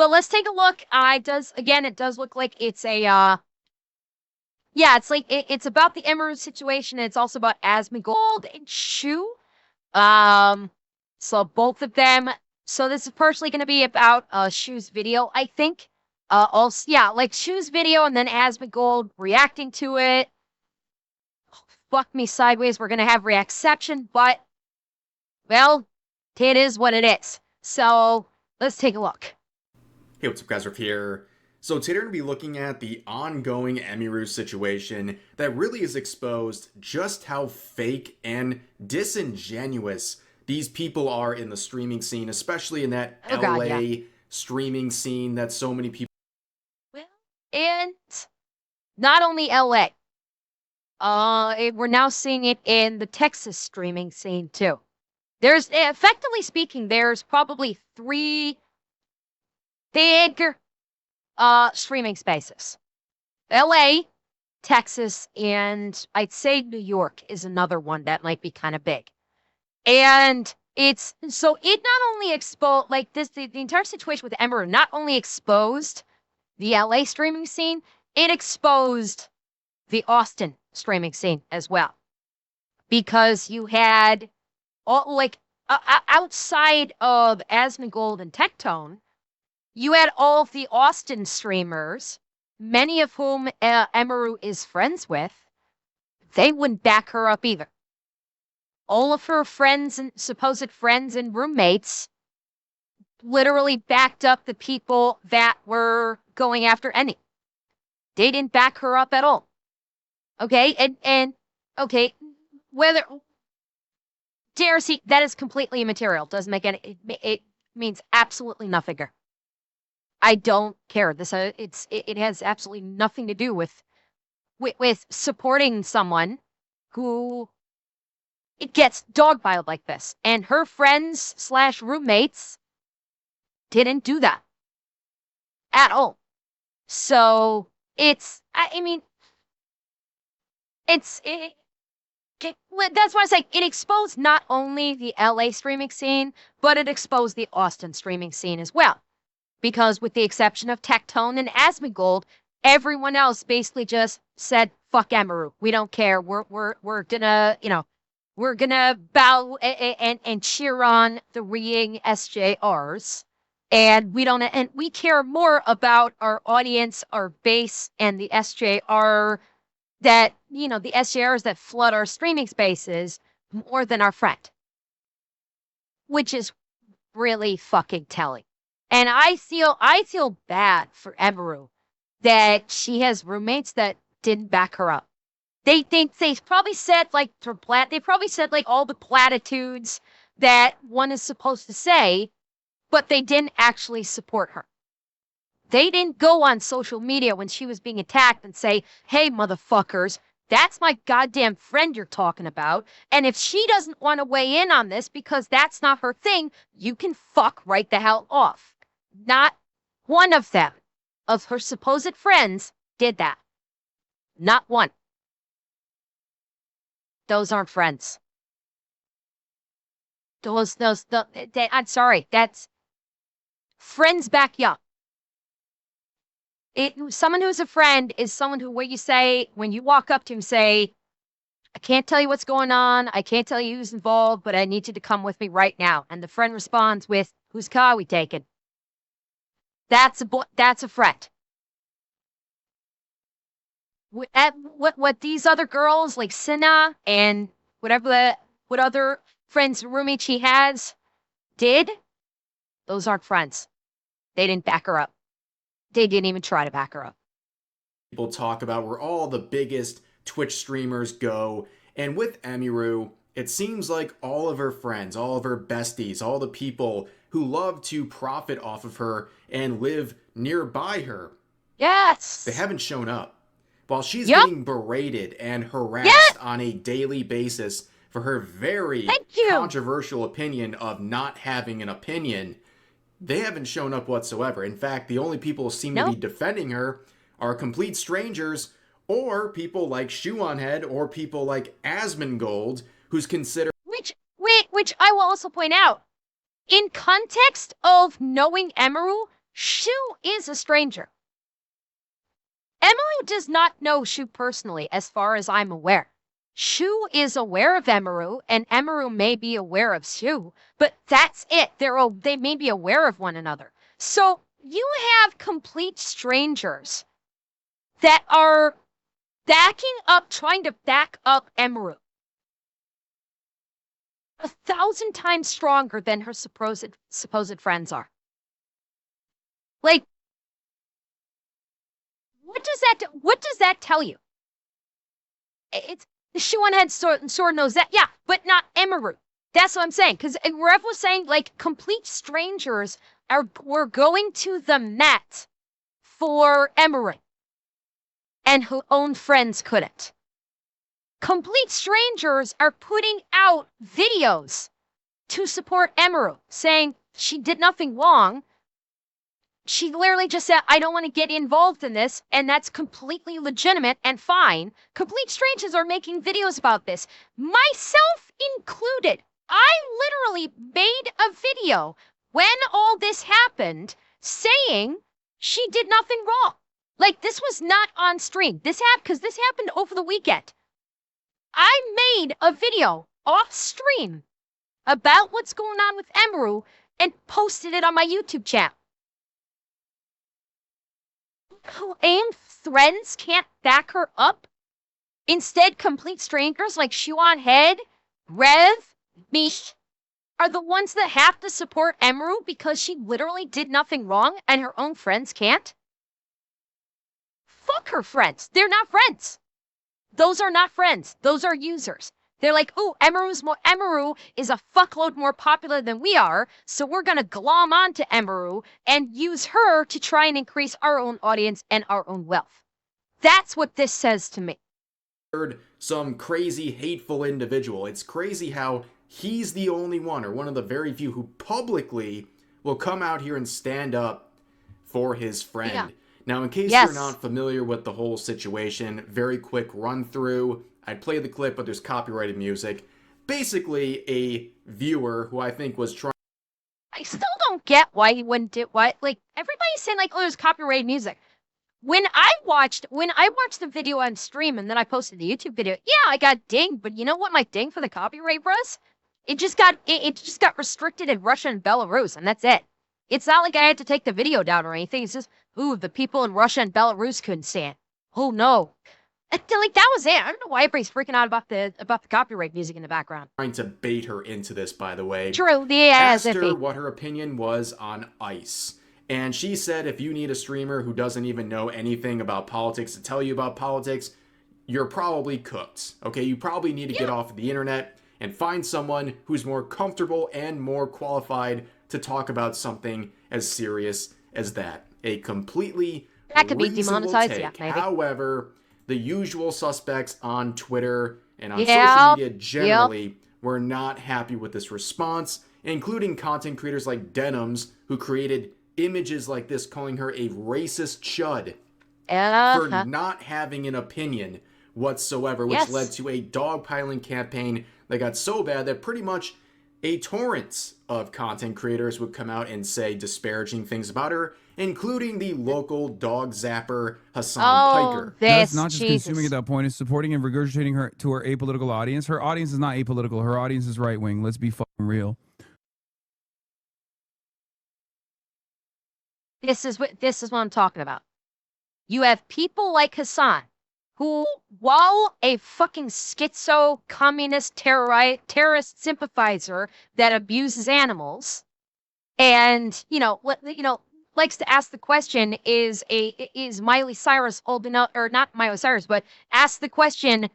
But let's take a look. It does look like it's a yeah, it's like it's about the Emiru situation, and it's also about Asmongold and Shu. Um, so both of them. So this is partially going to be about Shu's video, I think. Also, yeah, like Shu's video, and then Asmongold reacting to it. Fuck me sideways. We're gonna have react section, but well, it is what it is. So let's take a look. Hey, what's up, guys? Riff here. So today we're going to be looking at the ongoing Emiru situation that really has exposed just how fake and disingenuous these people are in the streaming scene, especially in that Oh God, yeah. LA streaming scene that so many people. Well, and not only LA. We're now seeing it in the Texas streaming scene too. There's, effectively speaking, there's probably three big streaming spaces. LA, Texas, and I'd say New York is another one that might be kind of big. And it not only exposed, like this, the entire situation with Emiru not only exposed the LA streaming scene, it exposed the Austin streaming scene as well. Because you had all, like, outside of Asmongold and Tectone, you had all of the Austin streamers, many of whom Emiru is friends with. They wouldn't back her up either. All of her friends and supposed friends and roommates literally backed up the people that were going after Eni. They didn't back her up at all. Okay, and okay, whether JRC, that is completely immaterial. Doesn't make any. It means absolutely nothing. I don't care. It has absolutely nothing to do with supporting someone who it gets dogpiled like this. And her friends slash roommates didn't do that at all. So I mean, that's why I say it exposed not only the LA streaming scene, but it exposed the Austin streaming scene as well. Because with the exception of Tectone and Asmongold, everyone else basically just said, fuck Emiru. We don't care. We're gonna, we're gonna bow and cheer on the reeing SJRs. And we care more about our audience, our base, and the SJR the SJRs that flood our streaming spaces more than our friend. Which is really fucking telling. And I feel bad for Emiru that she has roommates that didn't back her up. They probably said like all the platitudes that one is supposed to say, but they didn't actually support her. They didn't go on social media when she was being attacked and say, "Hey, motherfuckers, that's my goddamn friend you're talking about. And if she doesn't want to weigh in on this because that's not her thing, you can fuck right the hell off." Not one of them, of her supposed friends, did that. Not one. Those aren't friends. I'm sorry, that's friends back you up. Someone who's a friend is someone who, when you walk up to him, say, "I can't tell you what's going on. I can't tell you who's involved, but I need you to come with me right now." And the friend responds with, "Whose car are we taking?" That's a friend. What these other girls like Sinna and what other friends roommate she has did, those aren't friends. They didn't back her up. They didn't even try to back her up. People talk about where all the biggest Twitch streamers go, and with Emiru, it seems like all of her friends, all of her besties, all the people who love to profit off of her and live nearby her, Yes. they haven't shown up. While she's Yep. getting berated and harassed on a daily basis for her very controversial opinion of not having an opinion, they haven't shown up whatsoever. In fact, the only people who seem to be defending her are complete strangers or people like Shoeonhead or people like Asmongold, who's considered... Which I will also point out, in context of knowing Emiru, Shu is a stranger. Emiru does not know Shu personally, as far as I'm aware. Shu is aware of Emiru, and Emiru may be aware of Shu, but that's it. They may be aware of one another. So you have complete strangers that are trying to back up Emiru. 1,000 times stronger than her supposed friends are. Like, what does that tell you? It's the Shuan-head sword knows that, yeah, but not Emiru. That's what I'm saying. Because Rev was saying, like, complete strangers were going to the Met for Emiru, and who own friends couldn't. Complete strangers are putting out videos to support Emiru, saying she did nothing wrong. She literally just said, I don't want to get involved in this, and that's completely legitimate and fine. Complete strangers are making videos about this, myself included. I literally made a video when all this happened saying she did nothing wrong. Like, this was not on stream. This happened over the weekend. I made a video off stream about what's going on with Emiru and posted it on my YouTube channel. And friends can't back her up. Instead, complete strangers like Shuan-head, Rev, me, are the ones that have to support Emiru because she literally did nothing wrong and her own friends can't. Fuck her friends. They're not friends. Those are not friends. Those are users. They're like, ooh, Emiru is a fuckload more popular than we are, so we're gonna glom onto Emiru and use her to try and increase our own audience and our own wealth. That's what this says to me. Some crazy, hateful individual. It's crazy how he's the only one, or one of the very few, who publicly will come out here and stand up for his friend. Yeah. Now, in case you're not familiar with the whole situation, very quick run through. I'd play the clip, but there's copyrighted music. Basically, a viewer who I think was trying... I still don't get why he wouldn't do what. Like, everybody's saying, like, oh, there's copyrighted music. When I watched the video on stream and then I posted the YouTube video, yeah, I got dinged, but you know what my ding for the copyright was? It just got restricted in Russia and Belarus, and that's it. It's not like I had to take the video down or anything. It's just, ooh, the people in Russia and Belarus couldn't stand. Oh no. Like, that was it. I don't know why everybody's freaking out about the copyright music in the background. Trying to bait her into this, by the way. True, yeah. Asked her what her opinion was on ICE. And she said if you need a streamer who doesn't even know anything about politics to tell you about politics, you're probably cooked. Okay, you probably need to get off of the internet and find someone who's more comfortable and more qualified to talk about something as serious as that. A completely that could be demonetized, take. Yeah, maybe. However, the usual suspects on Twitter and on social media generally were not happy with this response, including content creators like Denims, who created images like this calling her a racist chud for not having an opinion whatsoever, which led to a dogpiling campaign that got so bad that pretty much a torrent of content creators would come out and say disparaging things about her, including the local dog zapper Hassan Piker. That's not just consuming at that point, it's supporting and regurgitating her to her apolitical audience. Her audience is not apolitical. Her audience is right-wing. Let's be fucking real. This is what I'm talking about. You have people like Hassan, who, while a fucking schizo communist terrorist sympathizer that abuses animals, and likes to ask the question, is Miley Cyrus old enough, or not Miley Cyrus, but ask the question,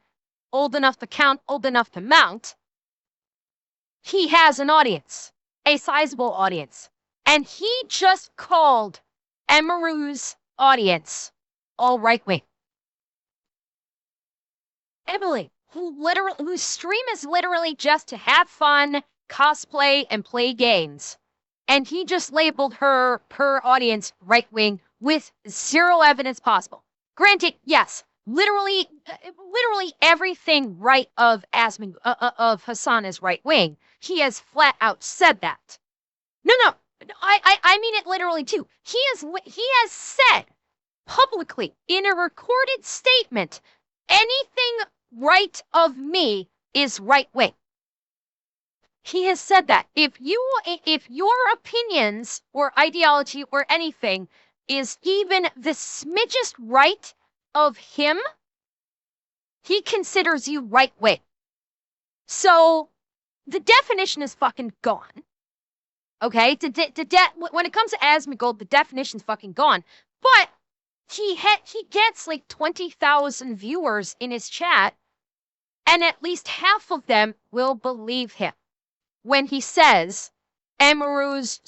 old enough to count, old enough to mount? He has an audience, a sizable audience. And he just called Emiru's audience all right-wing. Emily, whose stream is literally just to have fun, cosplay, and play games. And he just labeled her audience right-wing with zero evidence possible. Granted, yes, literally everything right of Hassan is right-wing. He has flat out said that. No. I mean it literally too. He has said publicly in a recorded statement, anything right of me is right wing. He has said that if your opinions or ideology or anything is even the smidgest right of him, he considers you right wing. So the definition is fucking gone. Okay, when it comes to Asmongold, the definition's fucking gone. But he gets like 20,000 viewers in his chat, and at least half of them will believe him when he says Emiru's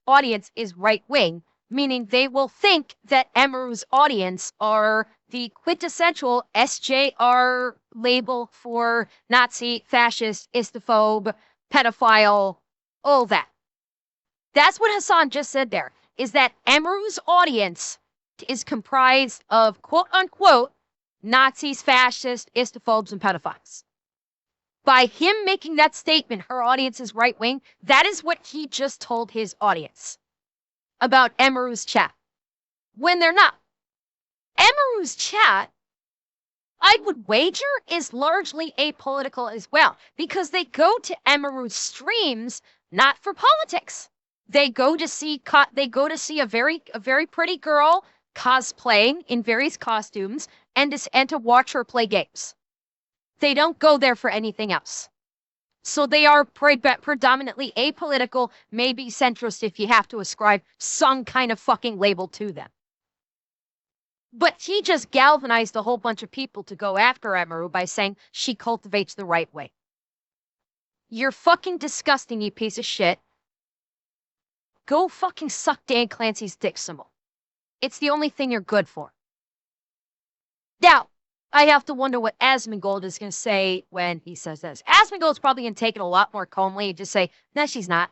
audience is right wing, meaning they will think that Emiru's audience are the quintessential SJR label for Nazi, fascist, istophobe, pedophile, all that. That's what Hassan just said there, is that Emiru's audience is comprised of quote-unquote Nazis, fascists, istophobes, and pedophiles. By him making that statement, her audience is right-wing, that is what he just told his audience about Emiru's chat. When they're not. Emiru's chat, I would wager, is largely apolitical as well, because they go to Emiru's streams not for politics. They go to see a very pretty girl cosplaying in various costumes and to watch her play games. They don't go there for anything else. So they are predominantly apolitical, maybe centrist if you have to ascribe some kind of fucking label to them. But he just galvanized a whole bunch of people to go after Emiru by saying she cultivates the right way. You're fucking disgusting, you piece of shit. Go fucking suck Dan Clancy's dick some more. It's the only thing you're good for. Now, I have to wonder what Asmongold is going to say when he says this. Asmongold's probably going to take it a lot more calmly and just say, no, she's not.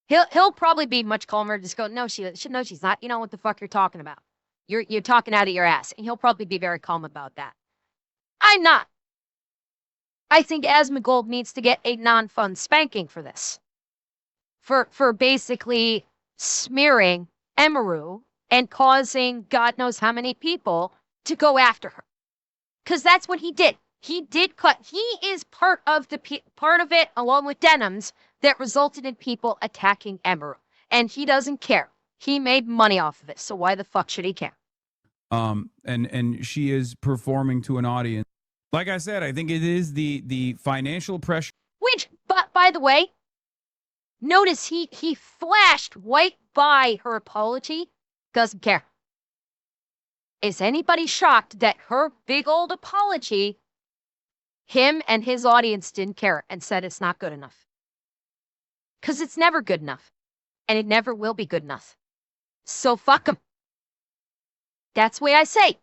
He'll probably be much calmer, just go, no, she's not. You know what the fuck you're talking about. You're talking out of your ass. And he'll probably be very calm about that. I'm not. I think Asmongold needs to get a non-fun spanking for this. For basically smearing Emiru and causing God knows how many people to go after her. Because that's what he did. He is part of it, along with Denims, that resulted in people attacking Emiru. And he doesn't care. He made money off of it, so why the fuck should he care? And she is performing to an audience. Like I said, I think it is the financial pressure. Which, but by the way, notice he flashed right by her apology. Doesn't care. Is anybody shocked that her big old apology, him and his audience didn't care and said it's not good enough? Because it's never good enough. And it never will be good enough. So fuck him. That's the way I say.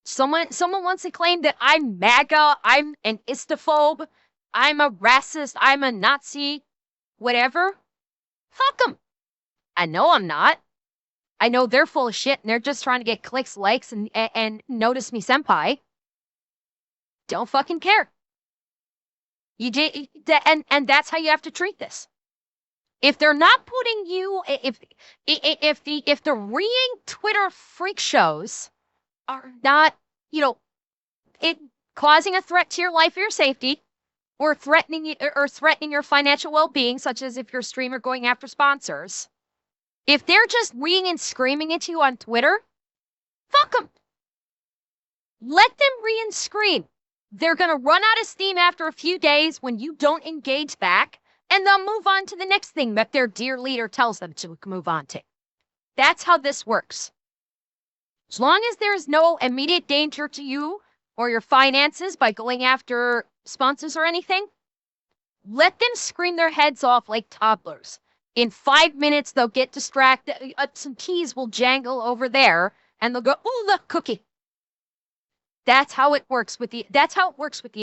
Someone wants to claim that I'm MAGA, I'm an istophobe, I'm a racist, I'm a Nazi, whatever. Fuck them. I know I'm not. I know they're full of shit and they're just trying to get clicks, likes, and notice me senpai. Don't fucking care. You did, and that's how you have to treat this. If they're not putting you, if the reading Twitter freak shows are not, it causing a threat to your life or your safety, or threatening your financial well-being, such as if you're a streamer going after sponsors, if they're just reading and screaming at you on Twitter, fuck them. Let them read and scream. They're gonna run out of steam after a few days when you don't engage back, and they'll move on to the next thing that their dear leader tells them to move on to. That's how this works. As long as there is no immediate danger to you or your finances by going after sponsors or anything, let them scream their heads off like toddlers. In 5 minutes, they'll get distracted. Some keys will jangle over there, and they'll go, "Oh, look, cookie." That's how it works with the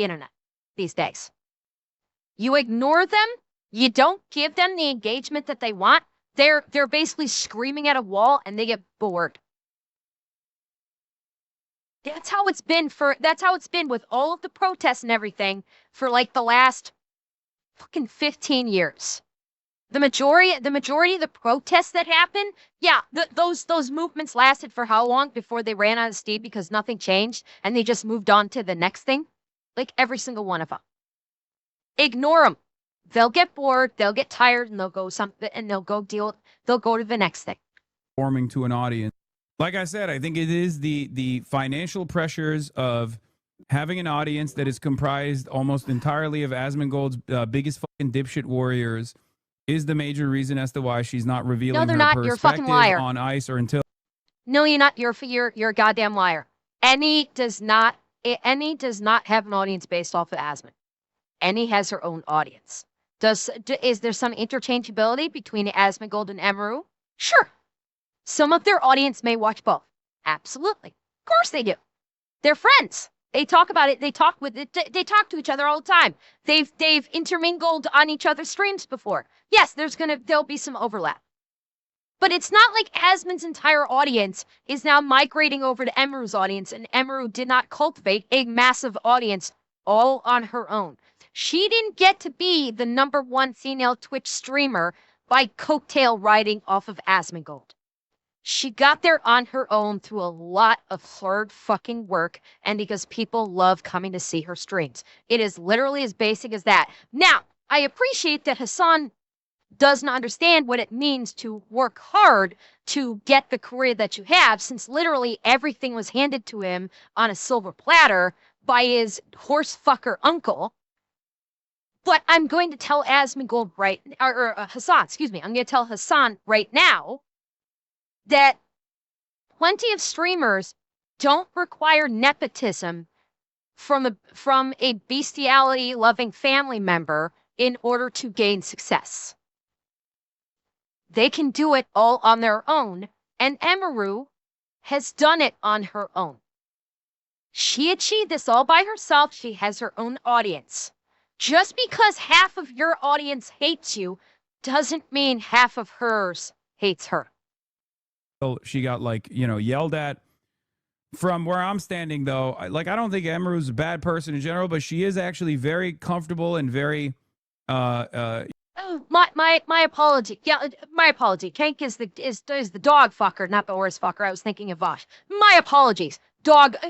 internet these days. You ignore them. You don't give them the engagement that they want. They're basically screaming at a wall, and they get bored. That's how it's been with all of the protests and everything for like the last fucking 15 years. The majority of the protests that happened, yeah, those movements lasted for how long before they ran out of steam because nothing changed and they just moved on to the next thing? Like every single one of them. Ignore them. They'll get bored, they'll get tired, and they'll go they'll go to the next thing. Forming to an audience. Like I said, I think it is the financial pressures of having an audience that is comprised almost entirely of Asmongold's biggest fucking dipshit warriors is the major reason as to why she's not revealing No, they're her not. perspective You're a fucking liar. on ice or until. No, you're not. You're a goddamn liar. Any does not have an audience based off of Asmon. Any has her own audience. Is there some interchangeability between Asmongold and Emiru? Sure. Some of their audience may watch both. Absolutely. Of course they do. They're friends. They talk about it. They talk to each other all the time. They've intermingled on each other's streams before. Yes, there'll be some overlap. But it's not like Asmon's entire audience is now migrating over to Emiru's audience, and Emiru did not cultivate a massive audience all on her own. She didn't get to be the #1 female Twitch streamer by coattail riding off of Asmongold. She got there on her own through a lot of hard fucking work and because people love coming to see her streams. It is literally as basic as that. Now, I appreciate that Hassan doesn't understand what it means to work hard to get the career that you have, since literally everything was handed to him on a silver platter by his horse fucker uncle. But I'm going to tell Asmongold Hassan, excuse me, I'm going to tell Hassan right now that plenty of streamers don't require nepotism from a bestiality-loving family member in order to gain success. They can do it all on their own, and Emiru has done it on her own. She achieved this all by herself. She has her own audience. Just because half of your audience hates you doesn't mean half of hers hates her. She got yelled at. From where I'm standing, though, I don't think Emiru's a bad person in general, but she is actually very comfortable and very Oh, my apology. Yeah, my apology. Kank is the dog fucker, not the horse fucker. I was thinking of Vosh. My apologies.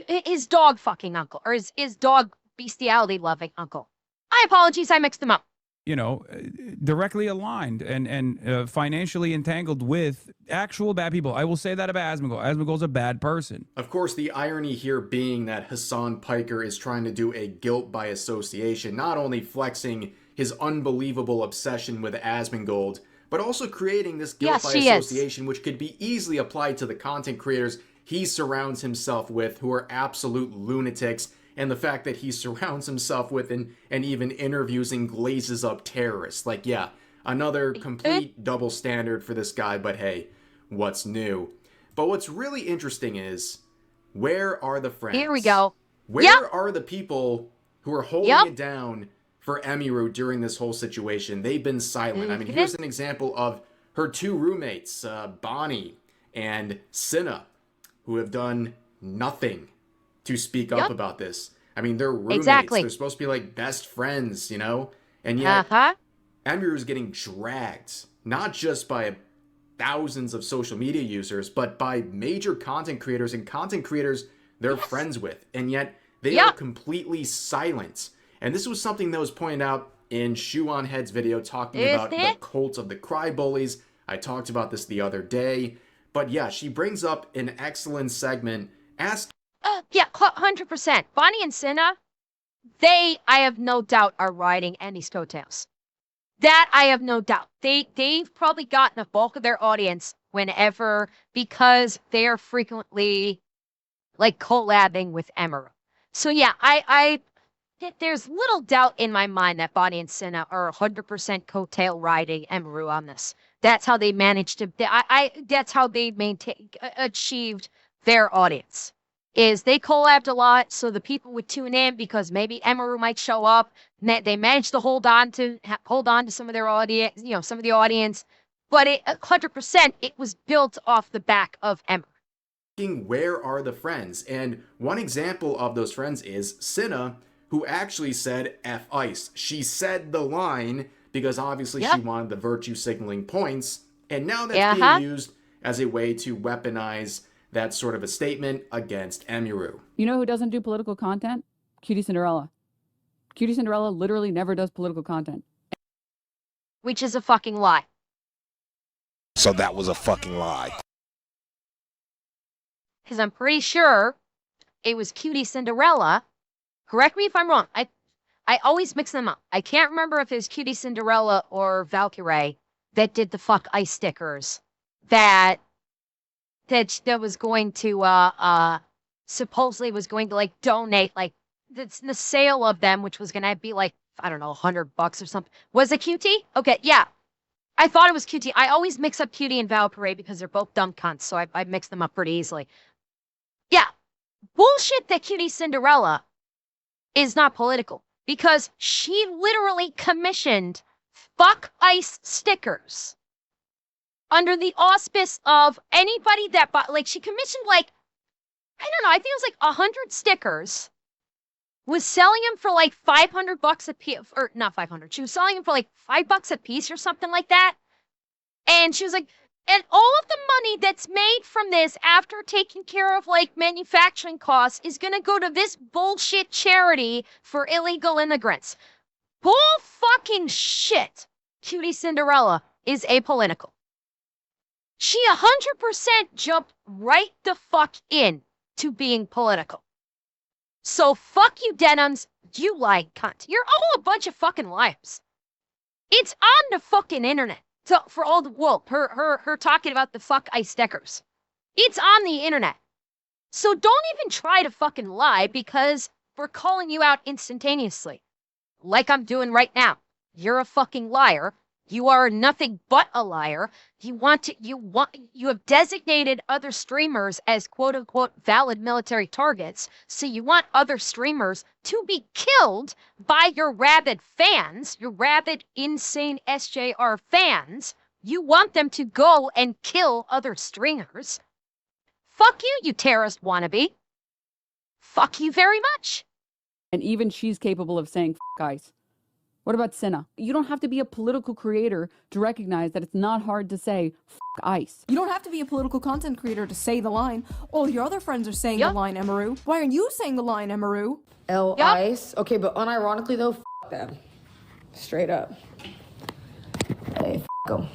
His dog fucking uncle, or his dog bestiality loving uncle. My apologies. I mixed them up. Directly aligned and financially entangled with actual bad people. I will say that about Asmongold. Asmongold's a bad person. Of course, the irony here being that Hassan Piker is trying to do a guilt by association, not only flexing his unbelievable obsession with Asmongold, but also creating this guilt by association, which could be easily applied to the content creators he surrounds himself with, who are absolute lunatics, and the fact that he surrounds himself with and even interviews and glazes up terrorists. Like, yeah, another complete double standard for this guy, but hey, what's new? But what's really interesting is, where are the friends? Here we go. Where are the people who are holding it down for Emiru during this whole situation? They've been silent. I mean, here's an example of her two roommates, Bonnie and Cinna, who have done nothing to speak up about this. I mean, they're roommates. Exactly. They're supposed to be like best friends, you know? And yet, Emiru's getting dragged, not just by thousands of social media users, but by major content creators and content creators they're friends with. And yet, they are completely silent. And this was something that was pointed out in Shoe on Head's video talking about the cult of the cry bullies. I talked about this the other day. But yeah, she brings up an excellent segment. Yeah, 100%. Bonnie and Cinna, I have no doubt, are riding Annie's coattails. That I have no doubt. They've probably gotten a bulk of their audience because they are frequently collabing with Emiru. So yeah, there's little doubt in my mind that Bonnie and Cinna are 100% coattail riding Emiru on this. That's how they managed to. That's how they achieved their audience. Is they collabed a lot, so the people would tune in because maybe Emiru might show up. They managed to hold on to some of their audience, some of the audience. But 100%, it was built off the back of Emiru. Where are the friends? And one example of those friends is Cinna, who actually said F Ice. She said the line because obviously she wanted the virtue signaling points, and now that's being used as a way to weaponize that sort of a statement against Emiru. You know who doesn't do political content? Cutie Cinderella. Cutie Cinderella literally never does political content. Which is a fucking lie. So that was a fucking lie. Because I'm pretty sure it was Cutie Cinderella. Correct me if I'm wrong. I always mix them up. I can't remember if it was Cutie Cinderella or Valkyrie that did the fuck ice stickers that was going to supposedly was going to like donate like the sale of them, which was gonna be like, I don't know, $100 or something. Was it Cutie? Okay, yeah. I thought it was Cutie. I always mix up Cutie and Valkyrie because they're both dumb cunts, so I mix them up pretty easily. Yeah. Bullshit that Cutie Cinderella is not political because she literally commissioned fuck ice stickers under the auspice of anybody that bought, like she commissioned like, I don't know, I think it was like 100 stickers, was selling them for like $500 a piece, or not 500, she was selling them for like $5 a piece or something like that. And she was like, and all of the money that's made from this after taking care of like manufacturing costs is going to go to this bullshit charity for illegal immigrants. Bull fucking shit. Cutie Cinderella is apolitical. She 100% jumped right the fuck in to being political. So fuck you, denims. You lie, cunt. You're all a bunch of fucking liars. It's on the fucking internet. So for all the world, her talking about the fuck ice stickers. It's on the internet. So don't even try to fucking lie because we're calling you out instantaneously. Like I'm doing right now. You're a fucking liar. You are nothing but a liar. You have designated other streamers as quote unquote valid military targets. So you want other streamers to be killed by your rabid fans, your rabid insane SJR fans. You want them to go and kill other streamers. Fuck you, you terrorist wannabe. Fuck you very much. And even she's capable of saying f ice. What about Cinna? You don't have to be a political creator to recognize that it's not hard to say f ice. You don't have to be a political content creator to say the line. All your other friends are saying the line, Emiru. Why aren't you saying the line, Emiru? Ice? Okay, but unironically though, f them. Straight up. Hey, f them.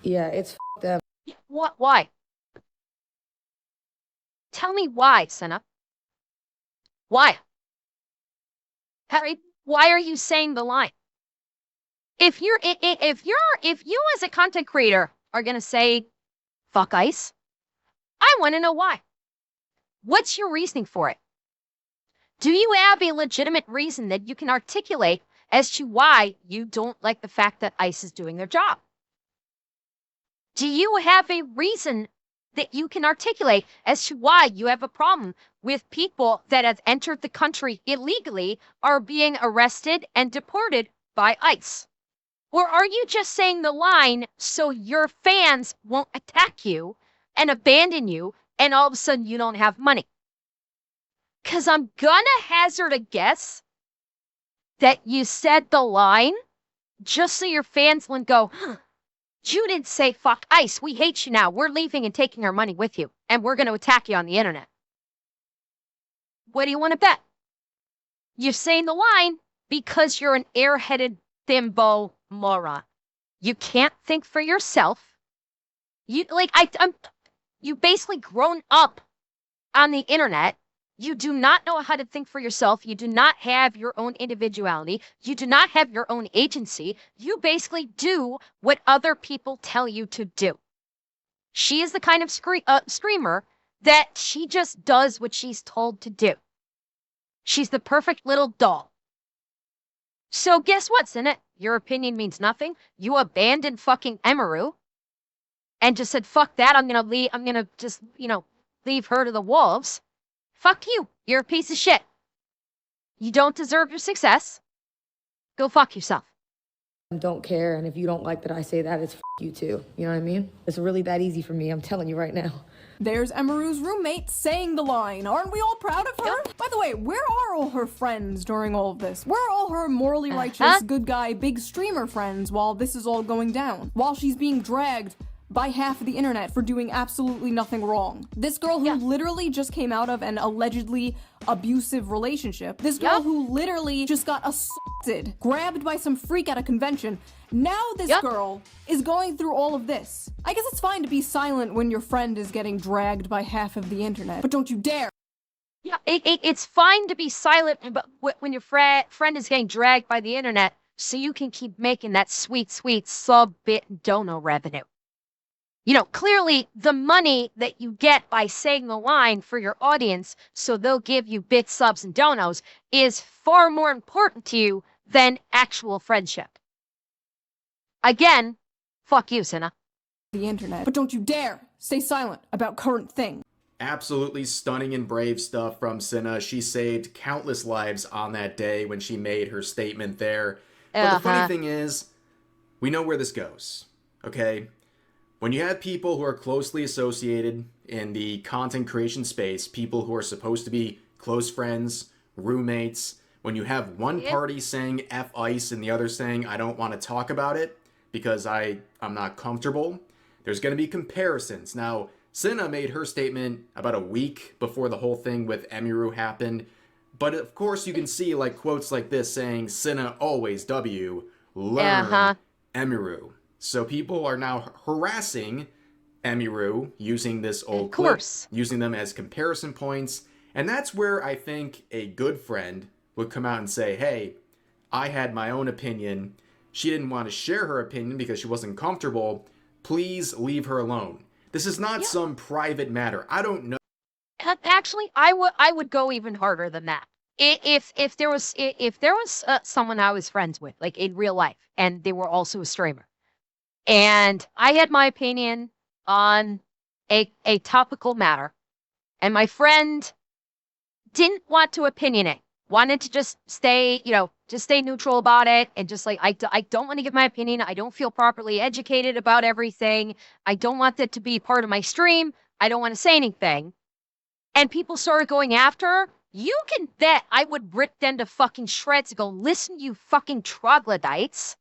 Yeah, it's f them. What? Why? Tell me why, Cinna. Why? Harry, why are you saying the line? If you as a content creator are gonna say fuck ice, I want to know why. What's your reasoning for it? Do you have a legitimate reason that you can articulate as to why you don't like the fact that ICE is doing their job? Do you have a reason that you can articulate as to why you have a problem with people that have entered the country illegally are being arrested and deported by ICE? Or are you just saying the line so your fans won't attack you and abandon you and all of a sudden you don't have money? Because I'm gonna hazard a guess that you said the line just so your fans wouldn't go, huh, you didn't say fuck ICE. We hate you now. We're leaving and taking our money with you. And we're going to attack you on the internet. What do you want to bet? You're saying the line because you're an airheaded thimbo moron. You can't think for yourself. You basically grown up on the internet. You do not know how to think for yourself. You do not have your own individuality. You do not have your own agency. You basically do what other people tell you to do. She is the kind of streamer that she just does what she's told to do. She's the perfect little doll. So guess what's in it? Your opinion means nothing. You abandoned fucking Emiru and just said, fuck that. I'm gonna just, leave her to the wolves. Fuck you. You're a piece of shit. You don't deserve your success. Go fuck yourself. Don't care, and if you don't like that I say that, it's f you too. You know what I mean? It's really that easy for me, I'm telling you right now. There's Emiru's roommate saying the line. Aren't we all proud of her? By the way, where are all her friends during all of this? Where are all her morally righteous, good guy, big streamer friends while this is all going down? While she's being dragged by half of the internet for doing absolutely nothing wrong. This girl who literally just came out of an allegedly abusive relationship. This girl who literally just got assaulted, grabbed by some freak at a convention. Now this girl is going through all of this. I guess it's fine to be silent when your friend is getting dragged by half of the internet, but don't you dare. Yeah, it's fine to be silent but when your friend is getting dragged by the internet so you can keep making that sweet, sweet sub-bit dono revenue. You know, clearly the money that you get by saying the line for your audience so they'll give you bits, subs, and donos is far more important to you than actual friendship. Again, fuck you, Cinna. The internet. But don't you dare stay silent about current things. Absolutely stunning and brave stuff from Cinna. She saved countless lives on that day when she made her statement there. But the funny thing is, we know where this goes, okay? When you have people who are closely associated in the content creation space, people who are supposed to be close friends, roommates, when you have one party saying F ice and the other saying I don't want to talk about it because I'm not comfortable, there's going to be comparisons. Now, Cinna made her statement about a week before the whole thing with Emiru happened, but of course you can see like quotes like this saying Cinna always W, learn Emiru. So people are now harassing Emiru using this old clip, using them as comparison points. And that's where I think a good friend would come out and say, hey, I had my own opinion. She didn't want to share her opinion because she wasn't comfortable. Please leave her alone. This is not some private matter. I don't know. Actually, I would go even harder than that. If there was someone I was friends with, like in real life, and they were also a streamer, and I had my opinion on a topical matter, and my friend didn't want to opinionate, wanted to just stay, just stay neutral about it, and just like, I don't want to give my opinion, I don't feel properly educated about everything, I don't want that to be part of my stream, I don't want to say anything, and people started going after her, you can bet I would rip them to fucking shreds and go, listen, you fucking troglodytes.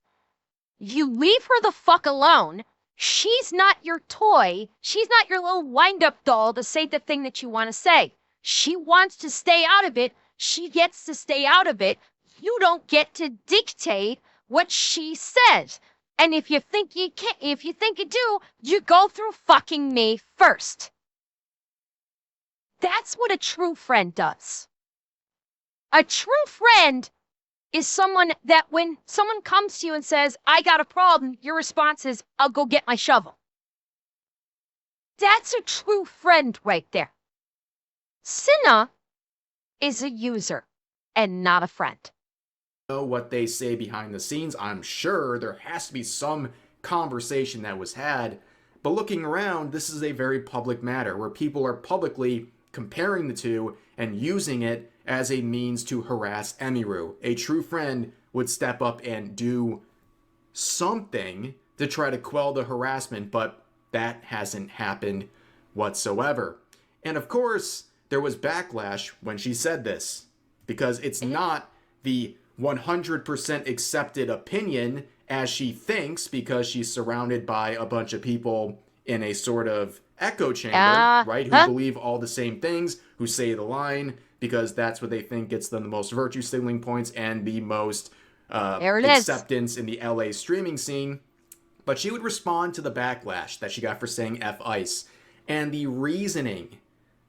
You leave her the fuck alone. She's not your toy. She's not your little wind-up doll to say the thing that you want to say. She wants to stay out of it. She gets to stay out of it. You don't get to dictate what she says. And if you think you can, if you think you do, you go through fucking me first. That's what a true friend does. A true friend is someone that when someone comes to you and says, I got a problem, your response is, I'll go get my shovel. That's a true friend right there. Cinna is a user and not a friend. Know what they say behind the scenes. I'm sure there has to be some conversation that was had, but looking around, this is a very public matter where people are publicly comparing the two and using it as a means to harass Emiru. A true friend would step up and do something to try to quell the harassment, but that hasn't happened whatsoever. And of course, there was backlash when she said this, because it's not the 100% accepted opinion as she thinks, because she's surrounded by a bunch of people in a sort of echo chamber, right? Who believe all the same things, who say the line, because that's what they think gets them the most virtue signaling points and the most acceptance in the LA streaming scene. But she would respond to the backlash that she got for saying F ice. And the reasoning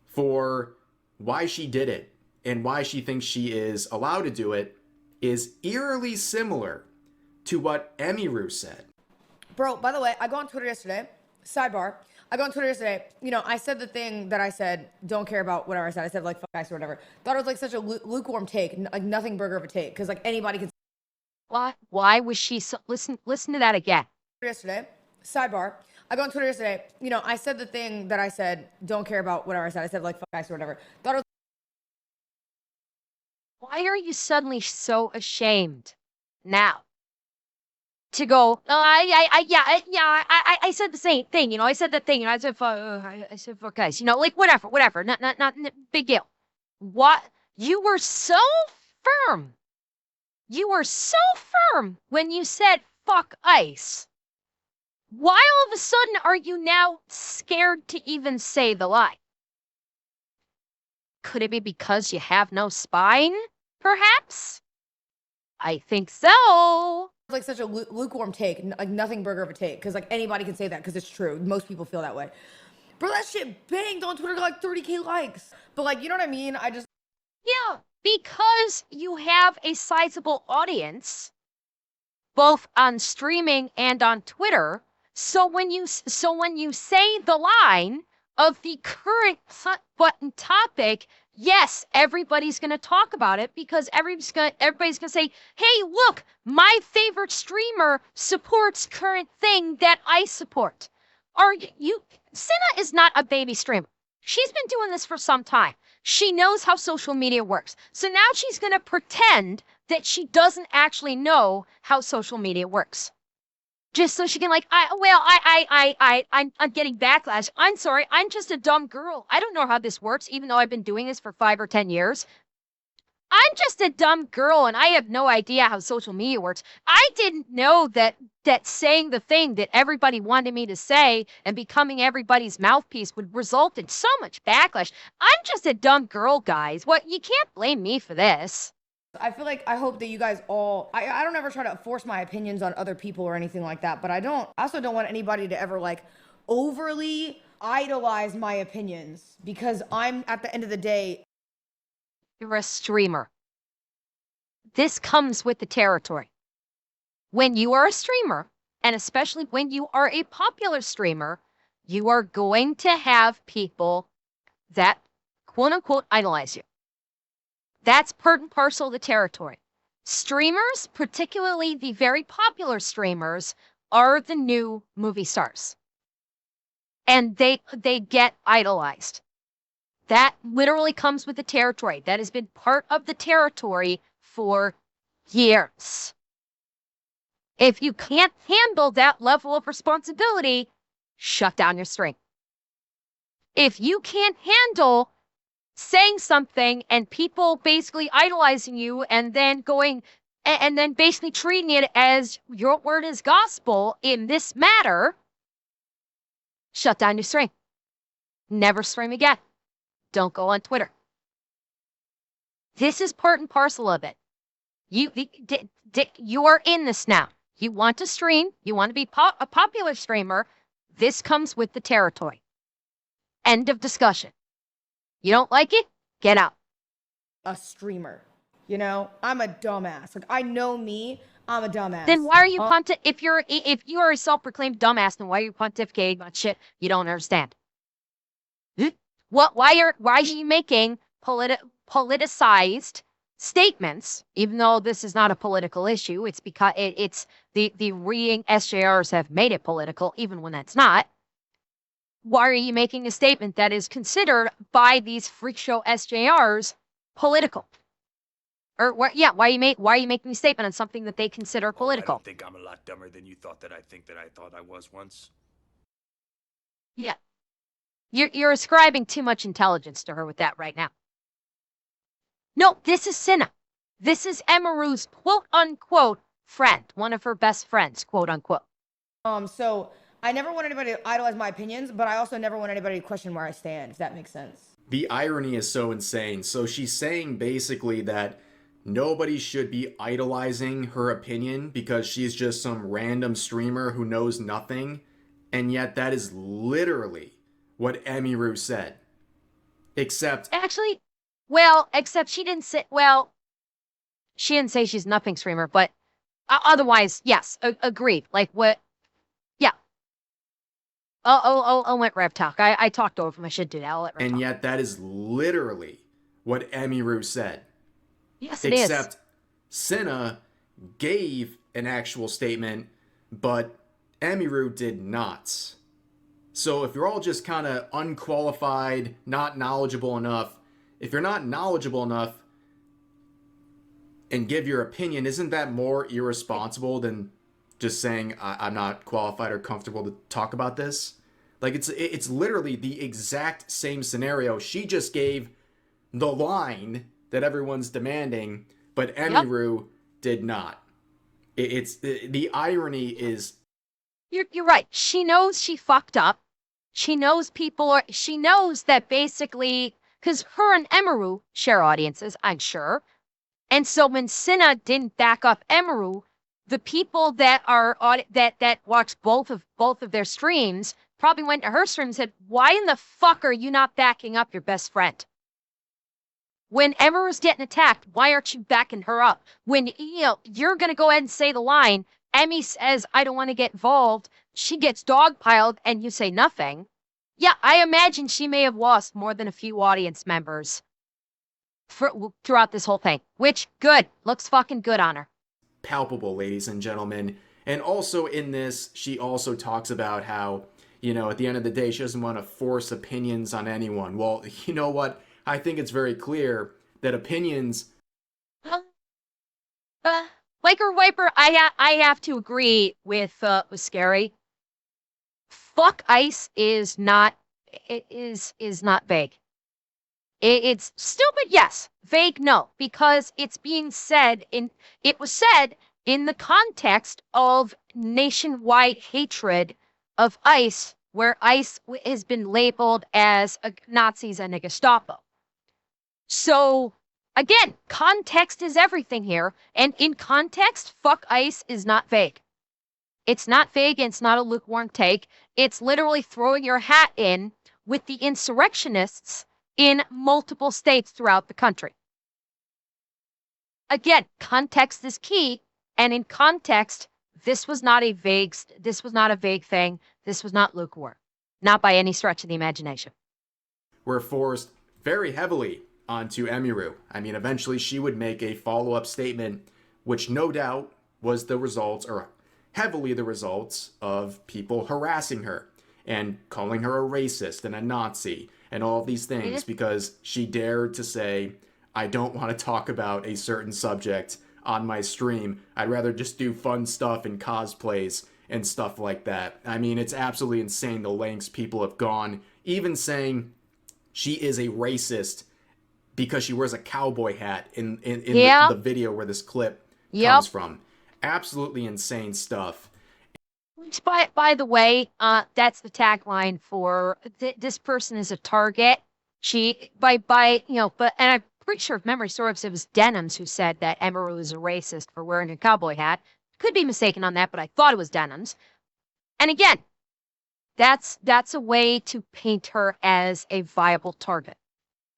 for why she did it and why she thinks she is allowed to do it is eerily similar to what Emiru said. Bro, by the way, I go on Twitter yesterday. Sidebar. I go on Twitter yesterday. I said the thing that I said, don't care about whatever I said. I said, like, fuck ice or whatever. Thought it was, like, such a lukewarm take. Like, nothing burger of a take. Because, like, anybody can... Why was she so... Listen to that again. Yesterday. Sidebar. I go on Twitter yesterday. I said the thing that I said, don't care about whatever I said. I said, like, fuck ice or whatever. Thought it was... Why are you suddenly so ashamed now? to go, I said the same thing, I said that thing, I said, I said, fuck guys, like whatever, not big deal. What? You were so firm. You were so firm when you said, fuck ICE. Why all of a sudden are you now scared to even say the lie? Could it be because you have no spine, perhaps? I think so. It's like such a lukewarm take, like nothing burger of a take, because like anybody can say that because it's true. Most people feel that way. Bro, that shit banged on Twitter, got like 30K likes. But like, you know what I mean? Yeah, because you have a sizable audience, both on streaming and on Twitter. So when you say the line of the current hot button topic, yes, everybody's going to talk about it because everybody's going to say, hey, look, my favorite streamer supports current thing that I support. Cinna is not a baby streamer. She's been doing this for some time. She knows how social media works. So now she's going to pretend that she doesn't actually know how social media works. Just so she can I'm getting backlash. I'm sorry, I'm just a dumb girl. I don't know how this works, even though I've been doing this for 5 or 10 years. I'm just a dumb girl, and I have no idea how social media works. I didn't know that saying the thing that everybody wanted me to say and becoming everybody's mouthpiece would result in so much backlash. I'm just a dumb girl, guys. You can't blame me for this. I feel like I hope that you guys all, I don't ever try to force my opinions on other people or anything like that, but I also don't want anybody to ever like overly idolize my opinions because I'm, at the end of the day, you're a streamer. This comes with the territory. When you are a streamer, and especially when you are a popular streamer, you are going to have people that quote unquote idolize you. That's part and parcel of the territory. Streamers, particularly the very popular streamers, are the new movie stars. And they get idolized. That literally comes with the territory. That has been part of the territory for years. If you can't handle that level of responsibility, shut down your stream. If you can't handle saying something and people basically idolizing you and then basically treating it as your word is gospel in this matter, shut down your stream. Never stream again. Don't go on Twitter. This is part and parcel of it. You are in this now. You want to stream. You want to be a popular streamer. This comes with the territory. End of discussion. You don't like it? Get out. A streamer. I'm a dumbass. Like, I know me. I'm a dumbass. Then why are you if you are a self-proclaimed dumbass, then why are you pontificating about shit you don't understand? Why are you making politicized statements, even though this is not a political issue? It's because it's the reading SJRs have made it political, even when that's not. Why are you making a statement that is considered by these freak show SJRs political? Or why are you making a statement on something that they consider political? I don't think I'm a lot dumber than you thought that I thought I was once. Yeah. You're ascribing too much intelligence to her with that right now. No, this is Cinna. This is Emiru's quote-unquote friend. One of her best friends, quote-unquote. So I never want anybody to idolize my opinions, but I also never want anybody to question where I stand, if that makes sense. The irony is so insane. So she's saying basically that nobody should be idolizing her opinion because she's just some random streamer who knows nothing. And yet that is literally what Emiru said. Except she didn't say, she didn't say she's nothing streamer, but otherwise, yes, agreed. Like what? Yeah. I'll let Rev talk. I talked over him. I should do that. I'll let Rev talk. And yet that is literally what Emiru said. Yes, it is. Except Cinna gave an actual statement, but Emiru did not. So if you're all just kind of unqualified, not knowledgeable enough, if you're not knowledgeable enough and give your opinion, isn't that more irresponsible than just saying I'm not qualified or comfortable to talk about this. Like it's literally the exact same scenario. She just gave the line that everyone's demanding, but Emiru did not. It's the irony is. You're right. She knows she fucked up. She knows she knows that basically, because her and Emiru share audiences, I'm sure. And so when Cinna didn't back up Emiru, the people that are that watch both of their streams probably went to her stream and said, "Why in the fuck are you not backing up your best friend? When Emiru's getting attacked, why aren't you backing her up? When you're gonna go ahead and say the line, Emmy says, I don't want to get involved, she gets dogpiled, and you say nothing. Yeah, I imagine she may have lost more than a few audience members throughout this whole thing, which, good. Looks fucking good on her. Palpable, ladies and gentlemen. And also in this, she also talks about how, at the end of the day, she doesn't want to force opinions on anyone. Well, you know what? I think it's very clear that opinions... Laker Viper, I have to agree with Scary. Fuck Ice is not vague. It's stupid, yes. Vague, no, because it's being said it was said in the context of nationwide hatred of ICE, where ICE has been labeled as Nazis and a Gestapo. So, again, context is everything here, and in context, fuck ICE is not vague. It's not vague, and it's not a lukewarm take. It's literally throwing your hat in with the insurrectionists in multiple states throughout the country. Again, context is key, and in context, this was not a vague thing. This was not lukewarm, not by any stretch of the imagination. Were forced very heavily onto Emiru. I mean, eventually she would make a follow-up statement, which no doubt was the results, or heavily the results, of people harassing her and calling her a racist and a Nazi and all of these things because she dared to say, I don't want to talk about a certain subject on my stream. I'd rather just do fun stuff and cosplays and stuff like that. I mean, it's absolutely insane the lengths people have gone, even saying she is a racist because she wears a cowboy hat in the video where this clip comes from. Absolutely insane stuff. Which, by the way, that's the tagline for this person is a target. And I'm pretty sure if memory serves, it was Denims who said that Emiru is a racist for wearing a cowboy hat. Could be mistaken on that, but I thought it was Denims. And again, that's a way to paint her as a viable target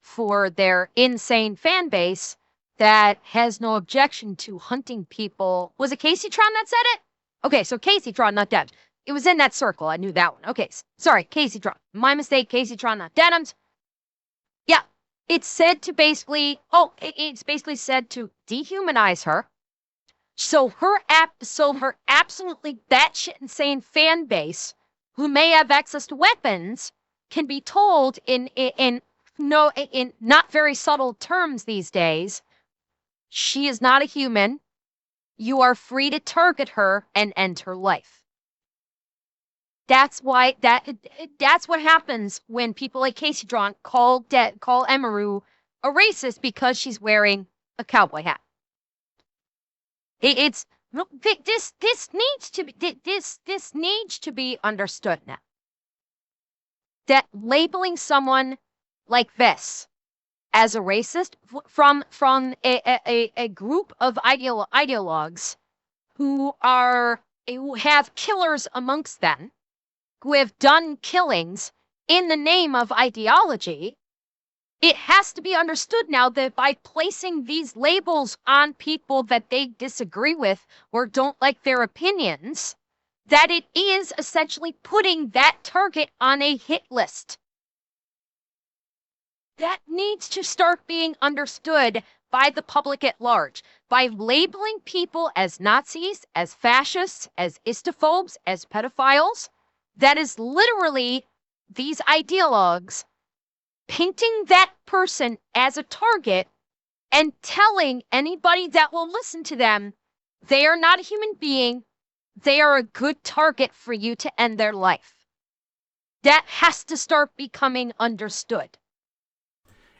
for their insane fan base that has no objection to hunting people. Was it Casey Tron that said it? Okay, so Casey Tron, not Debs. It was in that circle. I knew that one. Okay, sorry, Casey Tron. My mistake, Casey Tron, not Denims. Yeah, it's said to basically, it's basically said to dehumanize her. So her absolutely batshit insane fan base, who may have access to weapons, can be told in not very subtle terms these days, she is not a human. You are free to target her and end her life. That's what happens when people like Casey Tron call Emiru a racist because she's wearing a cowboy hat. This needs to be understood now. That labeling someone like this as a racist from a group of ideologues who have killers amongst them, who have done killings in the name of ideology, it has to be understood now that by placing these labels on people that they disagree with or don't like their opinions, that it is essentially putting that target on a hit list. That needs to start being understood by the public at large. By labeling people as Nazis, as fascists, as istophobes, as pedophiles, that is literally these ideologues painting that person as a target and telling anybody that will listen to them they are not a human being, they are a good target for you to end their life. That has to start becoming understood.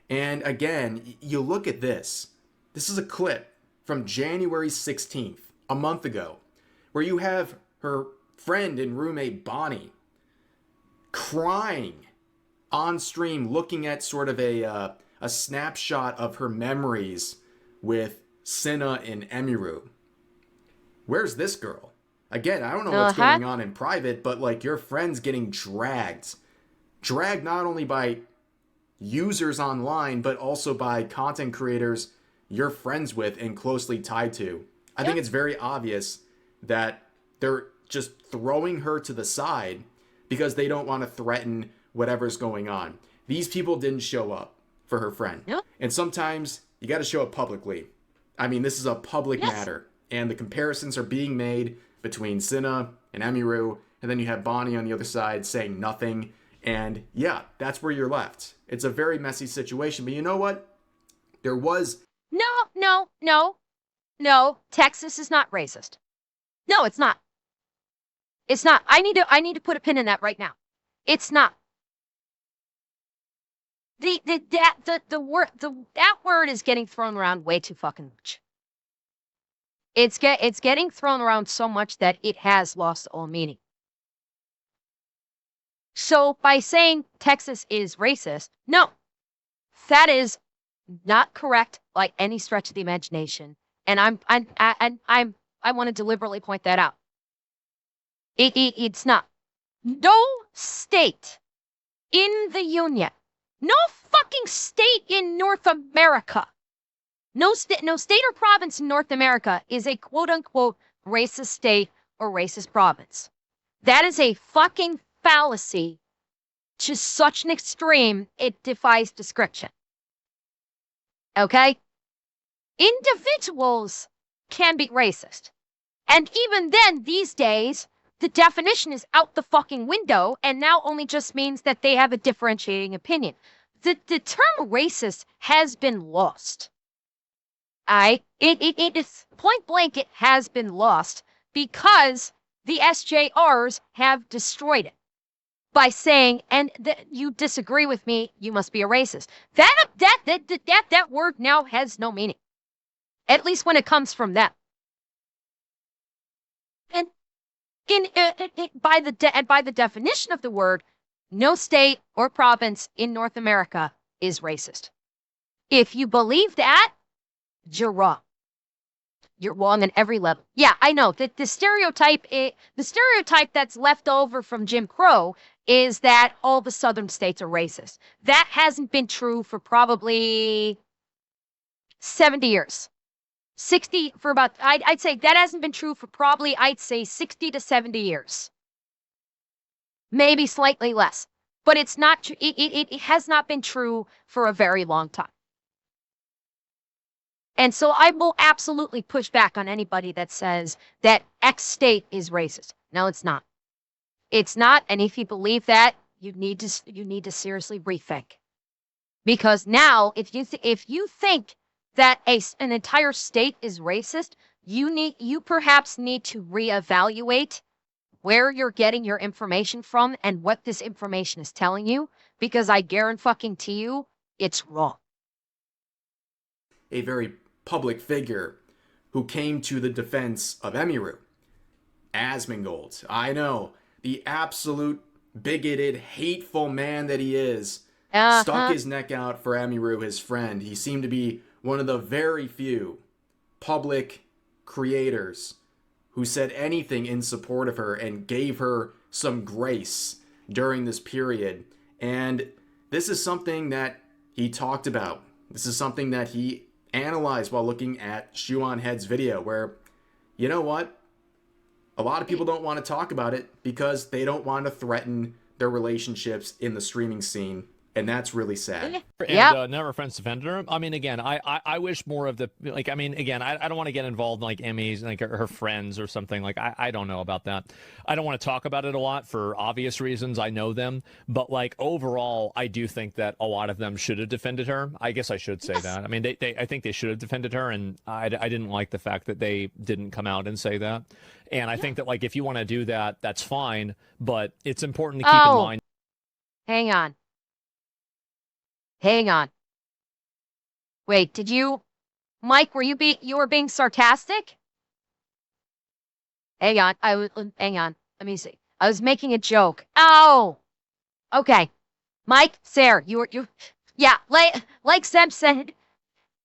And again, you look at this. This is a clip from January 16th, a month ago, where you have her friend and roommate Bonnie crying on stream, looking at sort of a snapshot of her memories with Cinna and Emiru. Where's this girl? Again, I don't know what's going on in private, but like your friend's getting dragged not only by users online, but also by content creators you're friends with and closely tied to. I think it's very obvious that they're just throwing her to the side because they don't want to threaten whatever's going on. These people didn't show up for her friend. Yep. And sometimes you got to show up publicly. I mean, this is a public matter, and the comparisons are being made between Cinna and Emiru, and then you have Bonnie on the other side saying nothing. And yeah, that's where you're left. It's a very messy situation, but you know what? There was... No. Texas is not racist. No, it's not. It's not. I need to put a pin in that right now. It's not. That word is getting thrown around way too fucking much. It's getting thrown around so much that it has lost all meaning. So by saying Texas is racist, no, that is not correct by any stretch of the imagination. And I want to deliberately point that out. It's not. No state in the Union, no fucking state in North America, no state or province in North America is a quote unquote racist state or racist province. That is a fucking fallacy to such an extreme it defies description. Okay? Individuals can be racist. And even then, these days, the definition is out the fucking window and now only just means that they have a differentiating opinion. The term racist has been lost. It is point blank, it has been lost because the SJRs have destroyed it by saying, and you disagree with me, you must be a racist. That word now has no meaning, at least when it comes from them. And by the definition of the word, no state or province in North America is racist. If you believe that, you're wrong. You're wrong on every level. Yeah, I know that the stereotype that's left over from Jim Crow is that all the southern states are racist. That hasn't been true for probably 70 years. 60 for about, I'd say that hasn't been true for probably, I'd say 60 to 70 years. Maybe slightly less. But it's not, it has not been true for a very long time. And so I will absolutely push back on anybody that says that X state is racist. No, it's not. It's not, and if you believe that, you need to seriously rethink. Because now, if you think that an entire state is racist, you perhaps need to reevaluate where you're getting your information from and what this information is telling you, because I guarantee you, it's wrong. A very public figure who came to the defense of Emiru, Asmongold. I know, the absolute bigoted, hateful man that he is, stuck his neck out for Emiru, his friend. He seemed to be one of the very few public creators who said anything in support of her and gave her some grace during this period. And this is something that he talked about. This is something that he analyzed while looking at Shuon Head's video, where, you know what? A lot of people don't want to talk about it because they don't want to threaten their relationships in the streaming scene And that's really sad. And never friends defended her. I mean, again, I wish more of the, like, I mean, again, I don't want to get involved in, like, Emmy's, like, her friends or something. Like, I don't know about that. I don't want to talk about it a lot for obvious reasons. I know them. But, like, overall, I do think that a lot of them should have defended her. I guess I should say that. I mean, I think they should have defended her, and I didn't like the fact that they didn't come out and say that. And I think that, like, if you want to do that, that's fine. But it's important to keep in mind. Hang on. Hang on. Wait, did you, Mike? You were being sarcastic? Hang on. Hang on. Let me see. I was making a joke. Oh. Okay. Mike, Sarah, yeah. Like Seb said,